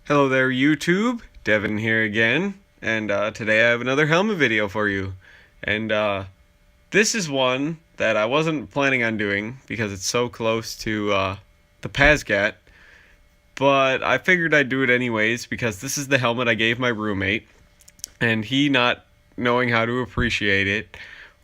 Hello there, YouTube. Devin here again, and today I have another helmet video for you. And this is one that I wasn't planning on doing because it's so close to the Pazgat, but I figured I'd do it anyways because this is the helmet I gave my roommate, and he not knowing how to appreciate it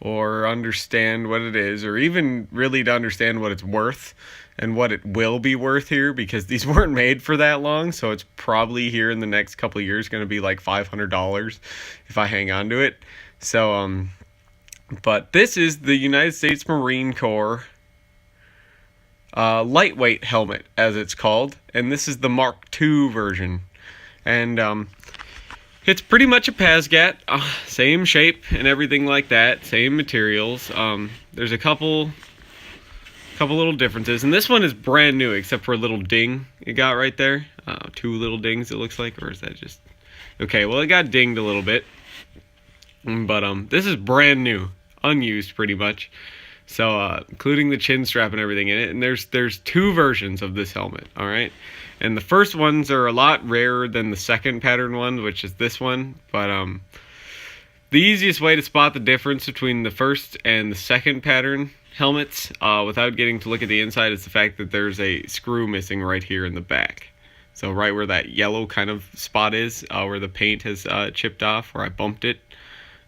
or understand what it is, or even really to understand what it's worth and what it will be worth here, because these weren't made for that long, so it's probably here in the next couple of years going to be like $500 if I hang on to it. So but this is the United States Marine Corps lightweight helmet, as it's called, and this is the Mark II version. And it's pretty much a Pazgat, same shape and everything like that, same materials. There's a couple little differences, and this one is brand new except for a little ding it got right there. Two little dings, it looks like, or is that just okay? Well, it got dinged a little bit, but this is brand new, unused pretty much. So including the chin strap and everything in it, and there's two versions of this helmet. All right, and the first ones are a lot rarer than the second pattern one, which is this one. But the easiest way to spot the difference between the first and the second pattern helmets, without getting to look at the inside, is the fact that there's a screw missing right here in the back. So right where that yellow kind of spot is, where the paint has chipped off, where I bumped it,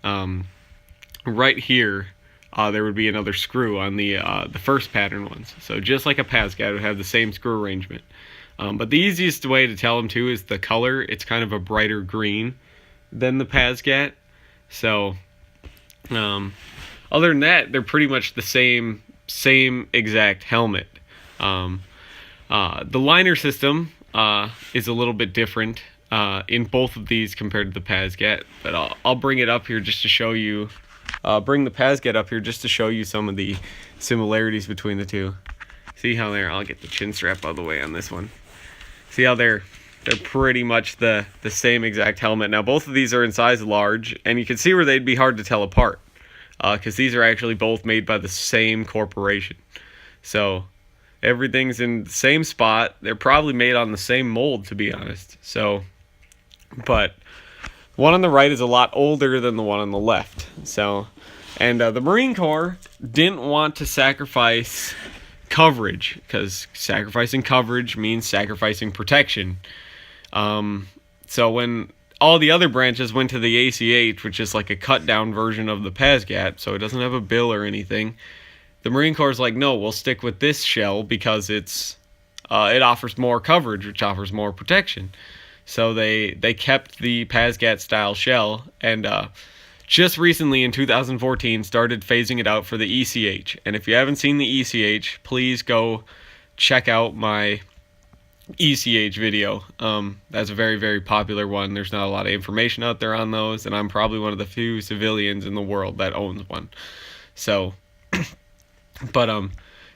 right here, there would be another screw on the first pattern ones. So just like a Pazgat would have the same screw arrangement. But the easiest way to tell them too is the color. It's kind of a brighter green than the Pazgat. So other than that, they're pretty much the same exact helmet. The liner system is a little bit different in both of these compared to the Pazgat, but I'll bring it up here just to show you. Bring the Pazgat up here just to show you some of the similarities between the two. See how I'll get the chin strap out of the way on this one. See how they're pretty much the same exact helmet. Now both of these are in size large, and you can see where they'd be hard to tell apart, because these are actually both made by the same corporation. So everything's in the same spot. They're probably made on the same mold, to be honest. So, but one on the right is a lot older than the one on the left. So, and the Marine Corps didn't want to sacrifice coverage, because sacrificing coverage means sacrificing protection. So when all the other branches went to the ACH, which is like a cut down version of the Pazgat, so it doesn't have a bill or anything, the Marine Corps is like, no, we'll stick with this shell because it offers more coverage, which offers more protection. So they kept the Pazgat style shell, and just recently in 2014 started phasing it out for the ECH. And if you haven't seen the ECH, please go check out my ECH video. That's a very, very popular one. There's not a lot of information out there on those, and I'm probably one of the few civilians in the world that owns one. So, but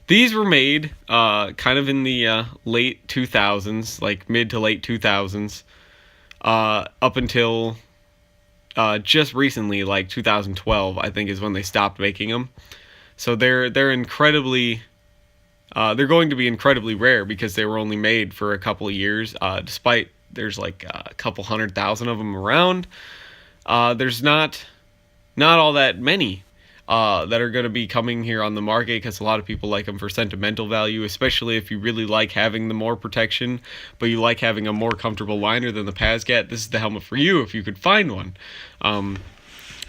these were made kind of in the late 2000s, like mid to late 2000s, up until just recently, like 2012, I think is when they stopped making them. So they're incredibly, they're going to be incredibly rare because they were only made for a couple of years. Despite there's like a couple 100,000 of them around, there's not all that many that are going to be coming here on the market, because a lot of people like them for sentimental value, especially if you really like having the more protection, but you like having a more comfortable liner than the Pazgat. This is the helmet for you if you could find one.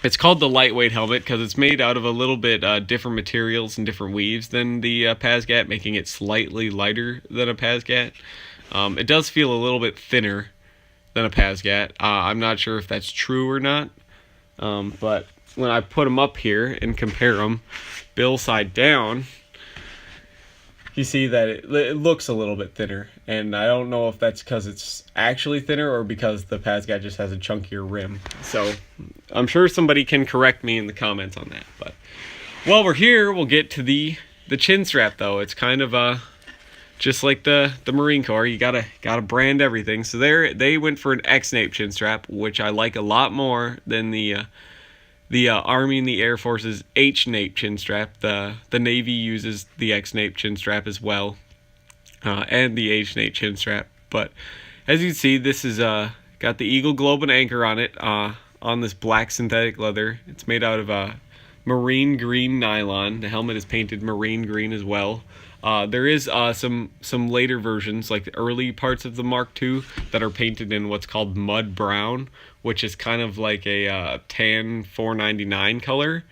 It's called the lightweight helmet because it's made out of a little bit different materials and different weaves than the Pazgat, making it slightly lighter than a Pazgat. It does feel a little bit thinner than a Pazgat. I'm not sure if that's true or not, but when I put them up here and compare them bill side down, you see that it looks a little bit thinner, and I don't know if that's because it's actually thinner or because the Pazgat just has a chunkier rim. So I'm sure somebody can correct me in the comments on that. But while we're here, we'll get to the chin strap, though. It's kind of just like the Marine Corps, you gotta brand everything. So they went for an X-nape chin strap, which I like a lot more than the Army and the Air Force's H-nape chin strap. The Navy uses the X-nape chin strap as well, and the H-nape chin strap. But as you can see, this is got the Eagle Globe and anchor on it, on this black synthetic leather. It's made out of marine green nylon. The helmet is painted marine green as well. There is some later versions, like the early parts of the Mark II, that are painted in what's called mud brown, which is kind of like a tan 499 color.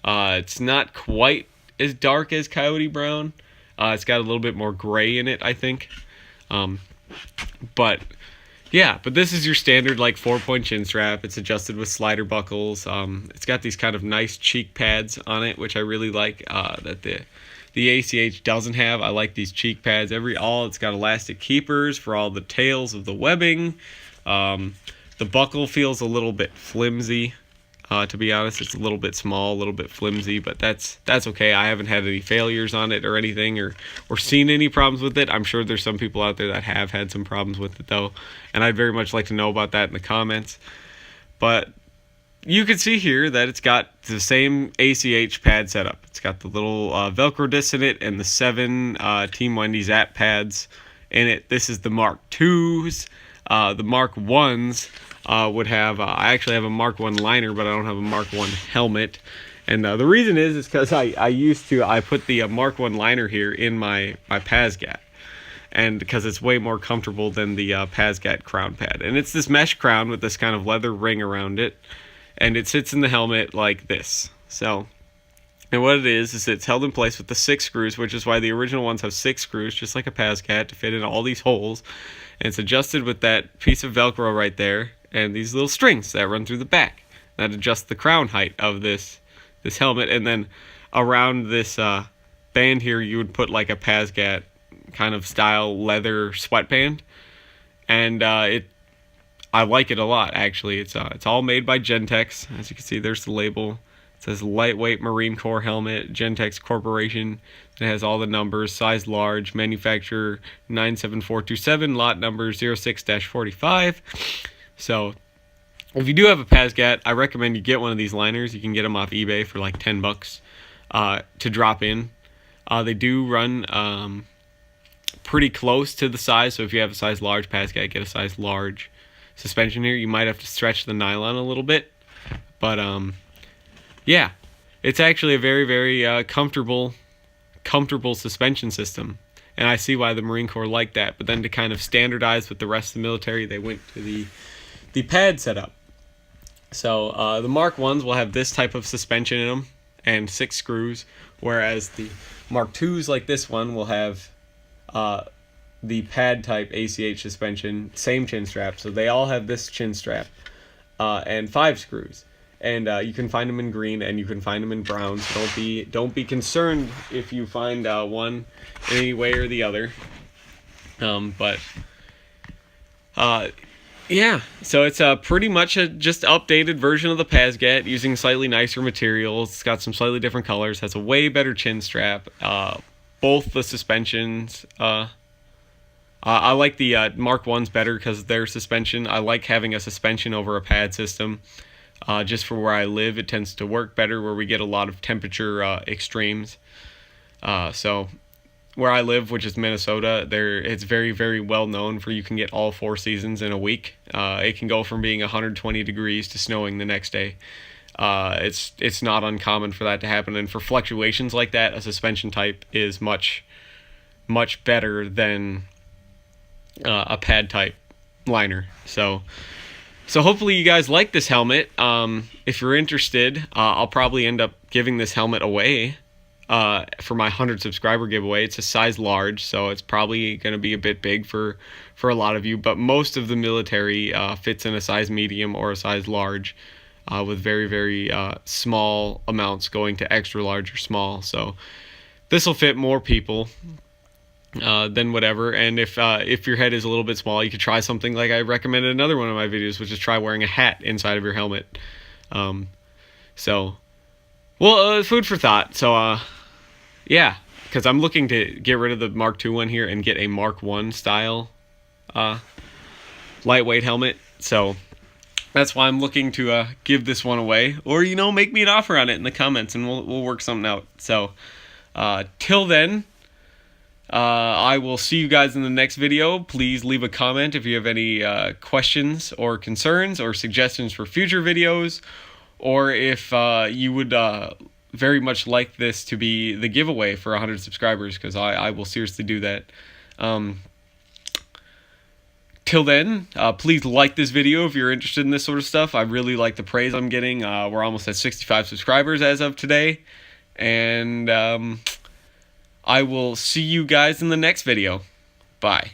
It's not quite as dark as Coyote Brown. It's got a little bit more gray in it, I think. But this is your standard like 4-point chin strap. It's adjusted with slider buckles. It's got these kind of nice cheek pads on it, which I really like, that the ACH doesn't have. I like these cheek pads. It's got elastic keepers for all the tails of the webbing. The buckle feels a little bit flimsy. To be honest, it's a little bit small, a little bit flimsy, but that's okay. I haven't had any failures on it or anything, or seen any problems with it. I'm sure there's some people out there that have had some problems with it though, and I'd very much like to know about that in the comments. But you can see here that it's got the same ACH pad setup. It's got the little Velcro disc in it and the 7 Team Wendy Zap pads in it. This is the Mark IIs. The Mark 1s would have, I actually have a Mark 1 liner, but I don't have a Mark 1 helmet. And the reason is because I put the Mark 1 liner here in my Pazgat. And because it's way more comfortable than the Pazgat crown pad. And it's this mesh crown with this kind of leather ring around it. And it sits in the helmet like this. So, and what it is it's held in place with the 6 screws, which is why the original ones have 6 screws, just like a Pazgat, to fit in all these holes. And it's adjusted with that piece of Velcro right there, and these little strings that run through the back that adjust the crown height of this helmet. And then around this band here, you would put like a Pazgat kind of style leather sweatband, and I like it a lot, actually. It's all made by Gentex. As you can see, there's the label. It says lightweight Marine Corps helmet, Gentex Corporation. It has all the numbers, size large, manufacturer 97427, lot number 06-45. So if you do have a Pazgat, I recommend you get one of these liners. You can get them off eBay for like $10 to drop in. They do run pretty close to the size, so if you have a size large Pazgat, get a size large suspension here. You might have to stretch the nylon a little bit, but yeah, it's actually a very, very comfortable suspension system, and I see why the Marine Corps liked that. But then to kind of standardize with the rest of the military, they went to the pad setup. So the Mark 1s will have this type of suspension in them and 6 screws, whereas the Mark 2s like this one will have the pad type ACH suspension, same chin strap. So they all have this chin strap and 5 screws. And you can find them in green and you can find them in brown. So don't be concerned if you find one in any way or the other. Yeah, so it's pretty much a just updated version of the Pazgat using slightly nicer materials. It's got some slightly different colors. Has a way better chin strap. Both the suspensions. I like the Mark 1s better because their suspension. I like having a suspension over a pad system. Just for where I live, it tends to work better where we get a lot of temperature extremes. So where I live, which is Minnesota, it's very, very well known for you can get all 4 seasons in a week. It can go from being 120 degrees to snowing the next day. It's not uncommon for that to happen, and for fluctuations like that, a suspension type is much, much better than a pad type liner. So hopefully you guys like this helmet. If you're interested, I'll probably end up giving this helmet away for my 100 subscriber giveaway. It's a size large, so it's probably going to be a bit big for a lot of you, but most of the military fits in a size medium or a size large, with very, very small amounts going to extra large or small. So this will fit more people than whatever. And if your head is a little bit small, you could try something like I recommended in another one of my videos, which is try wearing a hat inside of your helmet. Food for thought. So yeah, because I'm looking to get rid of the Mark II one here and get a Mark I style lightweight helmet. So that's why I'm looking to give this one away, or make me an offer on it in the comments and we'll work something out. So till then, I will see you guys in the next video. Please leave a comment if you have any questions or concerns or suggestions for future videos, or if you would very much like this to be the giveaway for 100 subscribers, because I will seriously do that. Till then, please like this video if you're interested in this sort of stuff. I really like the praise I'm getting. We're almost at 65 subscribers as of today. And I will see you guys in the next video. Bye.